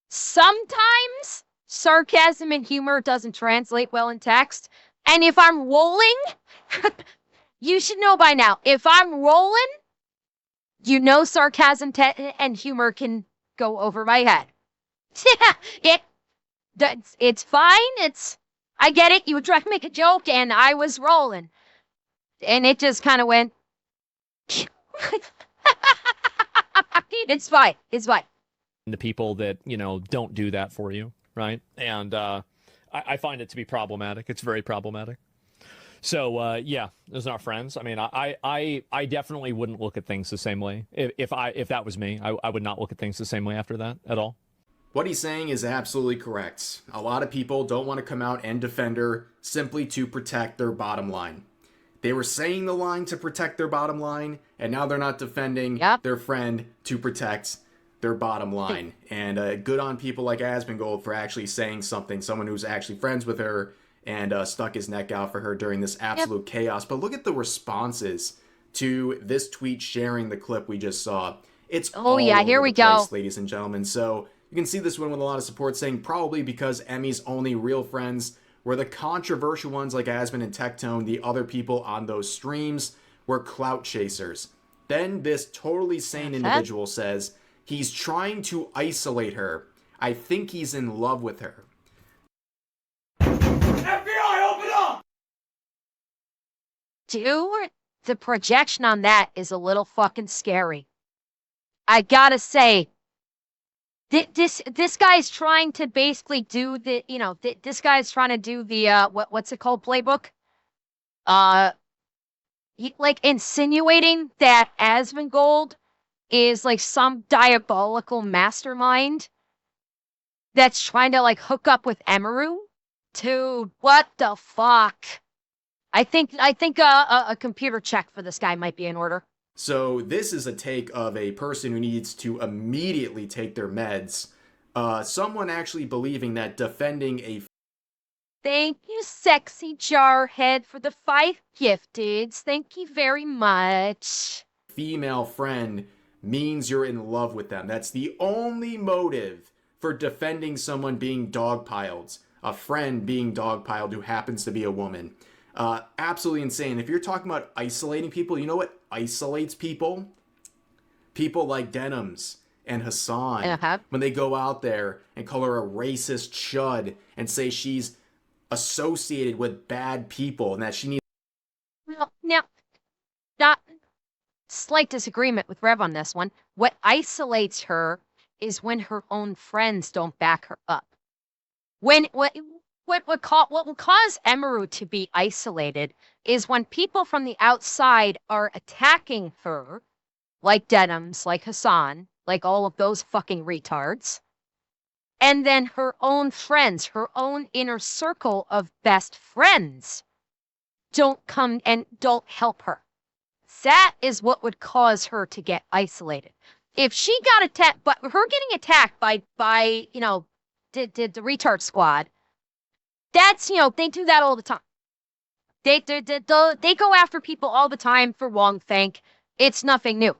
sometimes sarcasm and humor doesn't translate well in text. And if I'm rolling, you should know by now. If I'm rolling, you know sarcasm and humor can go over my head. It's fine. I get it. You were trying to make a joke, and I was rolling. And it just kind of went... It's fine. It's fine. The people that, you know, don't do that for you, right? And I find it to be problematic. It's very problematic. So, yeah, those are not friends. I mean, I definitely wouldn't look at things the same way. If that was me, I would not look at things the same way after that at all. What he's saying is absolutely correct. A lot of people don't want to come out and defend her simply to protect their bottom line. They were saying the line to protect their bottom line, and now they're not defending their friend to protect their bottom line. And good on people like Asmongold for actually saying something, someone who's actually friends with her and stuck his neck out for her during this absolute chaos. But look at the responses to this tweet sharing the clip we just saw. It's all over here we the place, go, ladies and gentlemen. So you can see this one with a lot of support saying probably because Emmy's only real friends were the controversial ones like Asmon and Tectone. The other people on those streams were clout chasers. Then this totally sane individual says he's trying to isolate her. I think he's in love with her. FBI, open up! Dude, the projection on that is a little fucking scary. I gotta say, this guy's trying to basically do the, you know, this guy's trying to do the, what's it called, playbook? Like insinuating that Asmongold is like some diabolical mastermind that's trying to like hook up with Emiru. Dude, what the fuck? I think a computer check for this guy might be in order. So this is a take of a person who needs to immediately take their meds. Someone actually believing that defending a... Thank you, Sexy Jarhead, for the 5 gifteds. Thank you very much. ...female friend means you're in love with them. That's the only motive for defending someone being dogpiled. A friend being dogpiled who happens to be a woman. Absolutely insane. If you're talking about isolating people, you know what isolates people? People like Denims and Hassan. When they go out there and call her a racist chud and say she's associated with bad people and that she needs... Well, now, not slight disagreement with Rev on this one. What isolates her is when her own friends don't back her up. What will cause Emiru to be isolated is when people from the outside are attacking her, like Denims, like Hassan, like all of those fucking retards. And then her own friends, her own inner circle of best friends don't come and don't help her. That is what would cause her to get isolated. If she got attacked, but her getting attacked by you know, the retard squad, that's, you know, they do that all the time. They go after people all the time for Wong Feng. It's nothing new.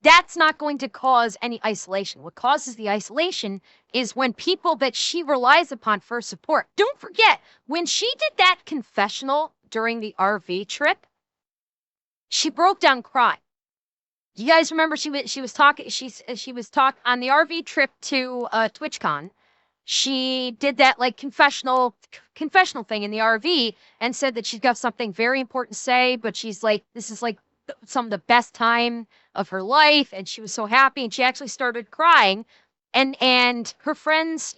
That's not going to cause any isolation. What causes the isolation is when people that she relies upon for support. Don't forget, when she did that confessional during the RV trip, she broke down crying. You guys remember she was talking on the RV trip to TwitchCon. She did that like confessional thing in the RV and said that she's got something very important to say, but she's like, this is like some of the best time of her life, and she was so happy, and she actually started crying. And her friends,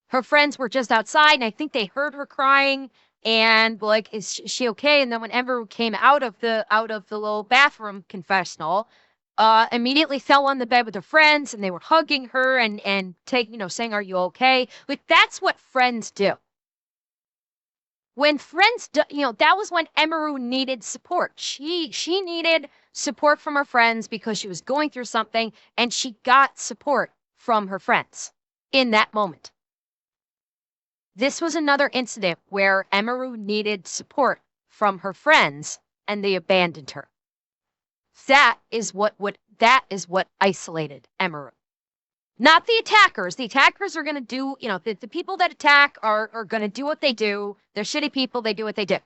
her friends were just outside, and I think they heard her crying and like, is she okay? And then when Emiru came out of the little bathroom confessional, immediately fell on the bed with her friends, and they were hugging her and saying, "Are you okay?" Like, that's what friends do. When friends do, that was when Emiru needed support. She needed support from her friends because she was going through something, and she got support from her friends in that moment. This was another incident where Emiru needed support from her friends, and they abandoned her. That is what isolated Emiru. Not the attackers. The attackers are going to do, the people that attack are going to do what they do. They're shitty people. They do what they do.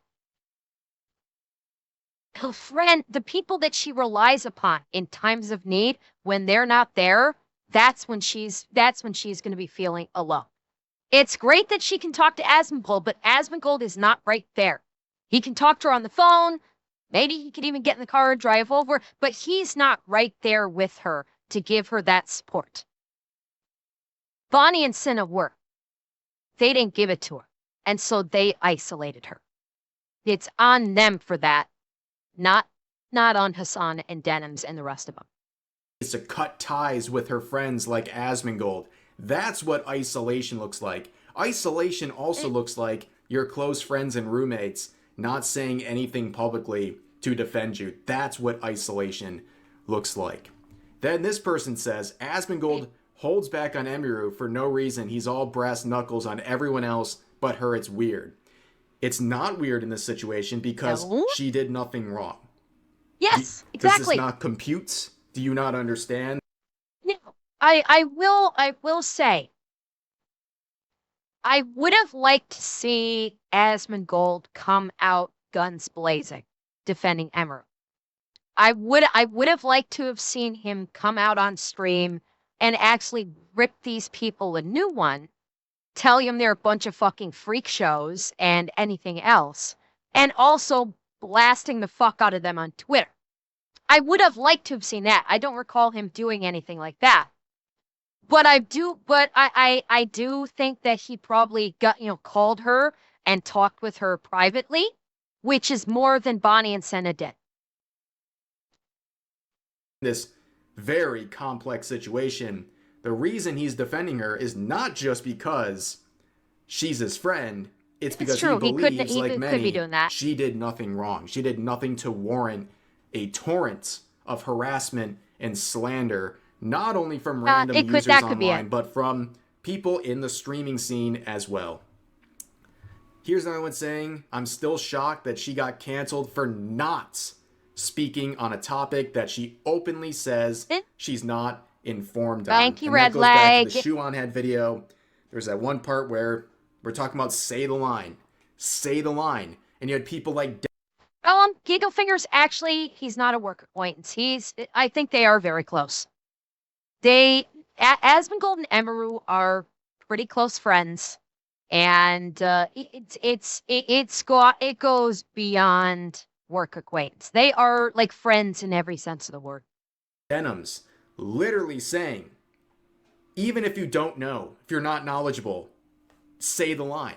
Her friend, the people that she relies upon in times of need, when they're not there, that's when she's going to be feeling alone. It's great that she can talk to Asmongold, but Asmongold is not right there. He can talk to her on the phone. Maybe he could even get in the car and drive over, but he's not right there with her to give her that support. Bonnie and Cinna were. They didn't give it to her, and so they isolated her. It's on them for that, not on Hassan and Denims and the rest of them. Is to cut ties with her friends like Asmongold. That's what isolation looks like. Isolation also looks like your close friends and roommates not saying anything publicly to defend you. That's what isolation looks like. Then this person says, Asmongold holds back on Emiru for no reason. He's all brass knuckles on everyone else but her. It's weird. It's not weird in this situation because she did nothing wrong. Yes, exactly. Does this not compute? Do you not understand? No, I will say, I would have liked to see Asmongold come out guns blazing, defending Emiru. I would have liked to have seen him come out on stream and actually rip these people a new one, tell them they're a bunch of fucking freak shows and anything else, and also blasting the fuck out of them on Twitter. I would have liked to have seen that. I don't recall him doing anything like that. But I do think that he probably called her and talked with her privately, which is more than Bonnie and Cinna did. This very complex situation, the reason he's defending her is not just because she's his friend. It's because he believes, like many, she did nothing wrong. She did nothing to warrant a torrent of harassment and slander, not only from random users online, but from people in the streaming scene as well. Here's another one saying, I'm still shocked that she got canceled for not speaking on a topic that she openly says she's not informed on. Thank you, Red Leg. Back to the Shoe on Head video. There's that one part where we're talking about say the line. Say the line. And you had people like... Gigglefingers, actually, he's not a work acquaintance. I think they are very close. Asmongold and Emiru are pretty close friends. And it goes beyond work acquaintance. They are like friends in every sense of the word. Denims literally saying, even if you don't know, if you're not knowledgeable, say the line.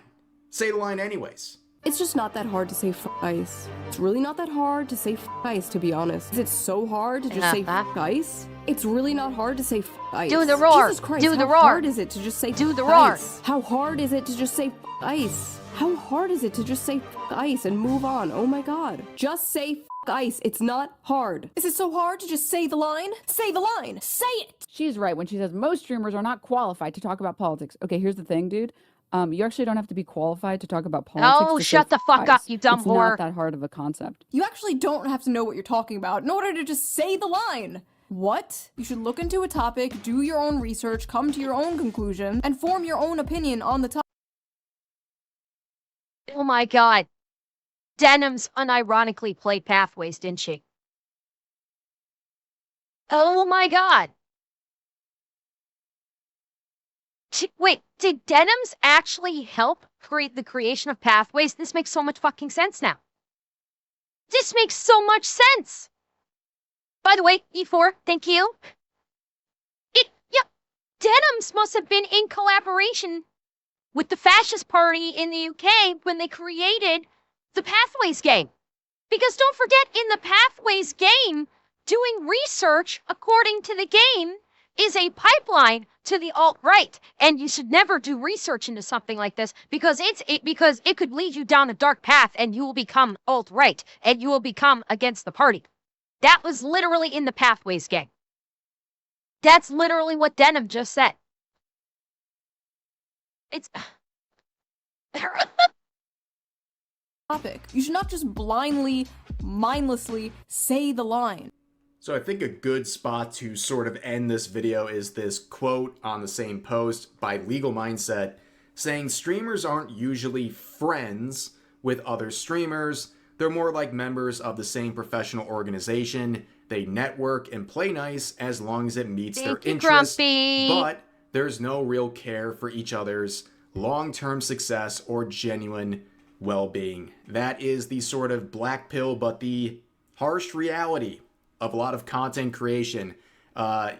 Say the line anyways. It's just not that hard to say ice. It's really not that hard to say ice, to be honest. Is it so hard to just say ice? It's really not hard to say ice. Do the roar. Jesus Christ, do the roar. How hard is it to just say do the roar? Ice? How hard is it to just say ice? How hard is it to just say ice and move on? Oh my god. Just say ice. It's not hard. Is it so hard to just say the line? Say the line. Say it. She's right when she says most streamers are not qualified to talk about politics. Okay, here's the thing, dude. You actually don't have to be qualified to talk about politics. Oh, shut the fuck up, you dumb whore. It's not that hard of a concept. You actually don't have to know what you're talking about in order to just say the line. What? You should look into a topic, do your own research, come to your own conclusion, and form your own opinion on the topic. Oh my god. Denims unironically played Pathways, didn't she? Oh my god. Wait, did Denims actually help create the creation of Pathways? This makes so much fucking sense now. This makes so much sense. By the way, E4, thank you. Yeah, Denims must have been in collaboration with the fascist party in the UK when they created the Pathways game. Because don't forget, in the Pathways game, doing research according to the game is a pipeline to the alt-right, and you should never do research into something like this because it could lead you down a dark path and you will become alt-right and you will become against the party. That was literally in the Pathways game. That's literally what Denim just said. It's topic. You should not just blindly, mindlessly say the line. So I think a good spot to sort of end this video is this quote on the same post by Legal Mindset saying streamers aren't usually friends with other streamers. They're more like members of the same professional organization. They network and play nice as long as it meets their interests. But there's no real care for each other's long-term success or genuine well-being. That is the sort of black pill, but the harsh reality of a lot of content creation. A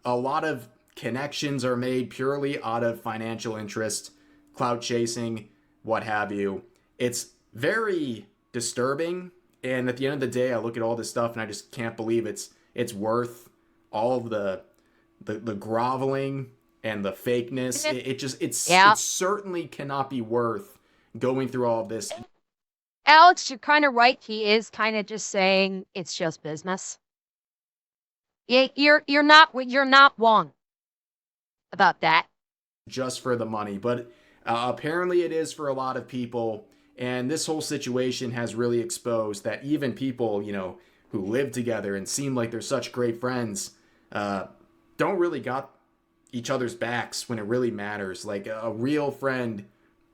lot of connections are made purely out of financial interest, clout chasing, what have you. It's very disturbing, and at the end of the day, I look at all this stuff and I just can't believe it's worth all of the groveling and the fakeness. It certainly cannot be worth going through all of this. Alex, you're kind of right. He is kind of just saying it's just business. You're not wrong about that. Just for the money, but apparently it is for a lot of people. And this whole situation has really exposed that even people, you know, who live together and seem like they're such great friends, don't really got each other's backs when it really matters. Like a real friend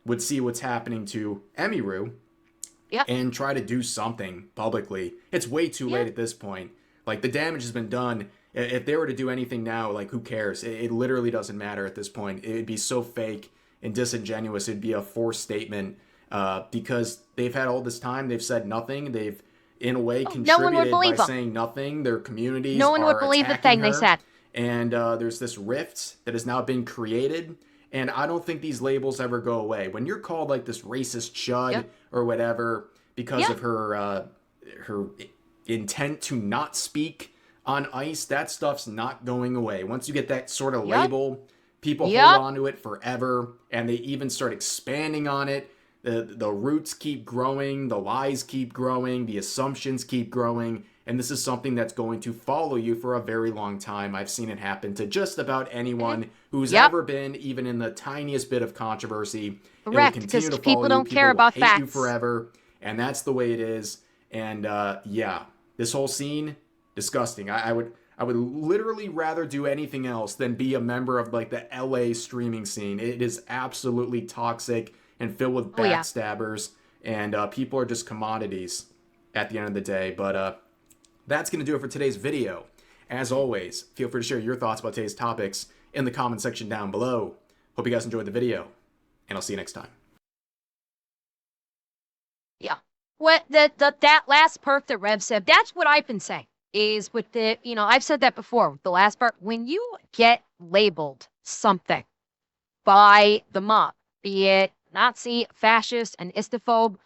would see what's happening to Emiru and try to do something publicly. It's way too late at this point. Like, the damage has been done. If they were to do anything now, like, who cares? It literally doesn't matter at this point. It'd be so fake and disingenuous. It'd be a forced statement because they've had all this time. They've said nothing. They've, in a way, contributed by saying nothing. Their communities no one would believe the thing they said. And there's this rift that has now been created. And I don't think these labels ever go away. When you're called, like, this racist chud or whatever because of her intent to not speak on ice, that stuff's not going away. Once you get that sort of label, people hold on to it forever, and they even start expanding on it. The roots keep growing, the lies keep growing, the assumptions keep growing, and this is something that's going to follow you for a very long time. I've seen it happen to just about anyone who's ever been even in the tiniest bit of controversy. Correct, because people don't care about facts. You forever, and that's the way it is. And this whole scene, disgusting. I would literally rather do anything else than be a member of like the LA streaming scene. It is absolutely toxic and filled with backstabbers, and people are just commodities at the end of the day. But that's going to do it for today's video. As always, feel free to share your thoughts about today's topics in the comment section down below. Hope you guys enjoyed the video, and I'll see you next time. Yeah. What that last part that Rev said, that's what I've been saying, is with the, I've said that before, with the last part, when you get labeled something by the mob, be it Nazi, fascist, an istophobe,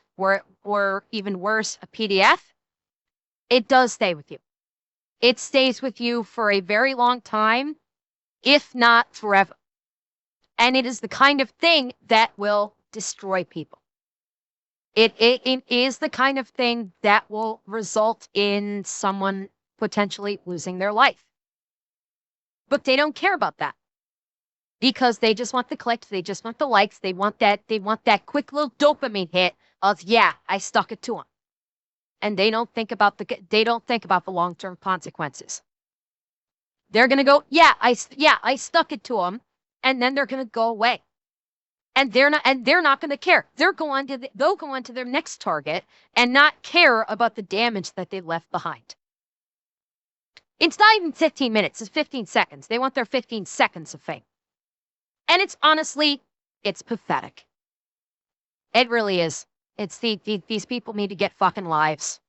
or even worse, a PDF, it does stay with you. It stays with you for a very long time, if not forever. And it is the kind of thing that will destroy people. It is the kind of thing that will result in someone potentially losing their life. But they don't care about that because they just want the clicks, they just want the likes, they want that quick little dopamine hit of, yeah, I stuck it to them. And they don't think about the long-term consequences. They're going to go, I stuck it to them, and then they're going to go away. And they're not going to care. They'll go on to their next target and not care about the damage that they left behind. It's not even 15 minutes, it's 15 seconds. They want their 15 seconds of fame. And it's pathetic. It really is. These people need to get fucking lives.